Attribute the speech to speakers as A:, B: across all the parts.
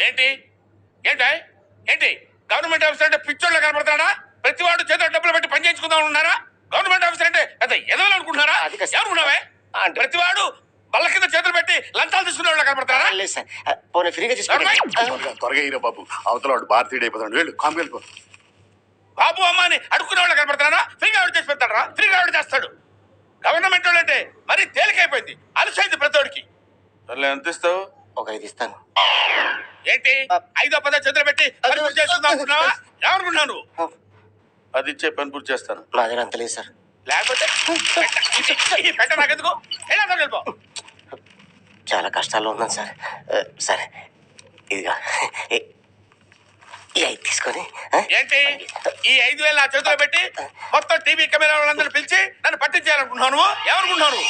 A: ఏంటి ఏంటి ఏంటి గవర్నమెంట్ ఆఫీసర్ అంటే పిచ్చోళ్ళు కనపడతాడా? ప్రతి వాడు చేతిలో డబ్బులు పెట్టి పని చేయించుకుందాం ఉన్నారా? గవర్నమెంట్ ఆఫీసర్ అంటే పెద్ద ఎదవలు అనుకుంటున్నారా? ఎవరుకున్నావే ప్రతి వాడు బల్ల కింద చేతులు పెట్టి లంచాలు తీసుకునే వాళ్ళు కనపడతారా?
B: లేదు సార్, పోనీ ఫ్రీగా తీసుకోండి.
C: త్వరగా హీరో బాబు, అవతల వాడు భారతీయుడు అయిపోతాడు. వెళ్ళు కామ్ వెళ్ళిపో.
A: బాబు అమ్మ అని అడుక్కునే వాళ్ళు కనపడతారా? ఫ్రీగా ఆవిడ చేసి పెడతారా? ఫ్రీగా ఆవిడ చేస్తాడు. గవర్నమెంట్ వాళ్ళు అంటే మరీ తేలికైపోయింది, అలసైంది ప్రతోడికి. ఎంత ఇస్తావు?
B: ఒక 5 ఇస్తాను.
A: ఏంటి 5-10 చేతులు పెట్టి పని పూర్తి చేసుకుందాం అనుకున్నావా? ఏమనుకున్నాను?
C: అది ఇచ్చే పని పూర్తి చేస్తాను.
B: నా దగ్గర అంత లేదు సార్.
A: లేకపోతే పెట్ట నాకెందుకు? వెళ్ళిపో.
B: చాలా కష్టాల్లో ఉన్నాను సార్. సరే ఇదిగా ఈ 5 తీసుకొని.
A: ఏంటి ఈ 5,000 నా చేతిలో పెట్టి మొత్తం టీవీ కెమెరా వాళ్ళందరూ పిలిచి నన్ను పట్టించాలనుకుంటున్నాను? ఏమనుకుంటున్నాను?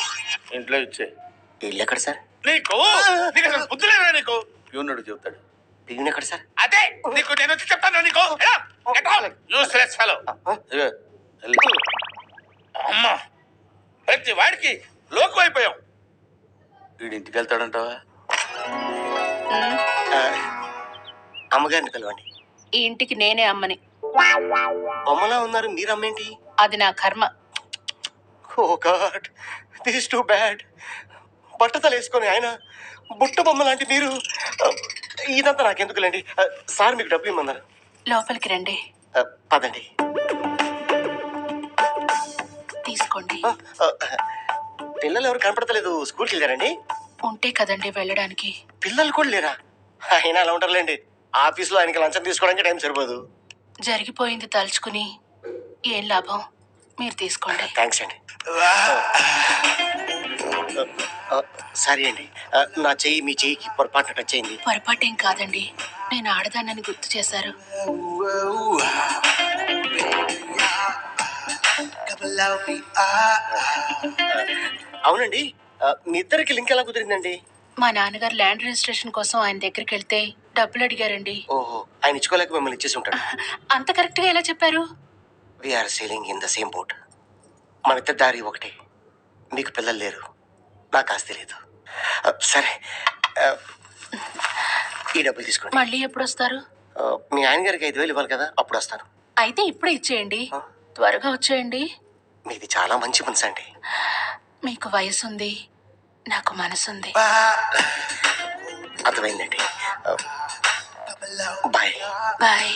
C: ఇంట్లో ఇచ్చే.
B: ఇల్లు ఎక్కడ సార్?
A: నీకు అసలు బుద్ధి లేదా? నీకు
C: ప్యూనుడు చెబుతాడు.
B: పియూన్ ఎక్కడ సార్?
A: అదే నీకు నేను వచ్చి చెప్తాను. నీకు యూస్లెస్ ఫెలో. అమ్మా ప్రతి వాడికి లోకు అయిపోయాం.
C: వీడి ఇంటికి వెళ్తాడంటావా?
B: అమ్మగారిని పిలవండి.
D: ఈ ఇంటికి నేనే అమ్మని.
B: బొమ్మలా ఉన్నారు, మీరు అమ్మేంటి?
D: అది నా కర్మ.
B: ఓ గాడ్, దిస్ టూ బ్యాడ్. బట్టతలు వేసుకొని ఆయన బుట్ట బొమ్మ లాంటి మీరు. ఇదంతా నాకెందుకులేండి. సార్ మీకు డబ్బులు ఇమ్మన్నారు.
D: లోపలికి రండి.
B: పదండి.
D: తీసుకోండి.
B: పిల్లలు ఎవరు కనపడతలేదు, స్కూల్కి వెళ్ళారండి?
D: ఉంటే కదండి వెళ్ళడానికి.
B: పిల్లలు కూడా లేరా? అయినా అలా ఉంటారులేండి. ఆఫీస్లో ఆయనకి లంచం తీసుకోవడానికి టైం సరిపోదు.
D: జరిగిపోయింది తలుచుకుని ఏం లాభం? మీరు తీసుకోండి.
B: థ్యాంక్స్ అండి. సారీ అండి, నా చెయ్యి మీ చెయ్యికి పొరపాటున టచ్ అయింది.
D: పొరపాటేం కాదండి, నేను ఆడదాన్నని గుర్తు చేశారు.
B: అవునండి, మీ ఇద్దరికి లింక్ ఎలా కుదిరిందండి?
D: మా నాన్నగారు ల్యాండ్ రిజిస్ట్రేషన్ కోసం ఆయన దగ్గరికి వెళ్తే డబ్బులు అడిగారండి.
B: ఓహో, ఆయన ఇచ్చుకోలేక మిమ్మల్ని ఇచ్చేసి ఉంటాడు.
D: అంత కరెక్ట్ గా ఎలా చెప్పారు?
B: We're sailing in the same boat. మన ఇద్దరి దారి ఒకటే. మీకు పిల్లలు లేరు, నాకు ఆస్తి లేదు. సరే, ఈ డబ్బులు తీసుకోండి.
D: మళ్ళీ ఎప్పుడు వస్తారు?
B: మీ ఆయన గారికి 5,000 ఇవ్వాలి కదా, అప్పుడు వస్తాను.
D: అయితే ఇప్పుడే ఇచ్చేయండి, త్వరగా వచ్చేయండి.
B: మీది చాలా మంచి మనసు అండి.
D: మీకు వయసు ఉంది, నాకు మనసుంది.
B: అర్థమైందండి. Bye
D: bye.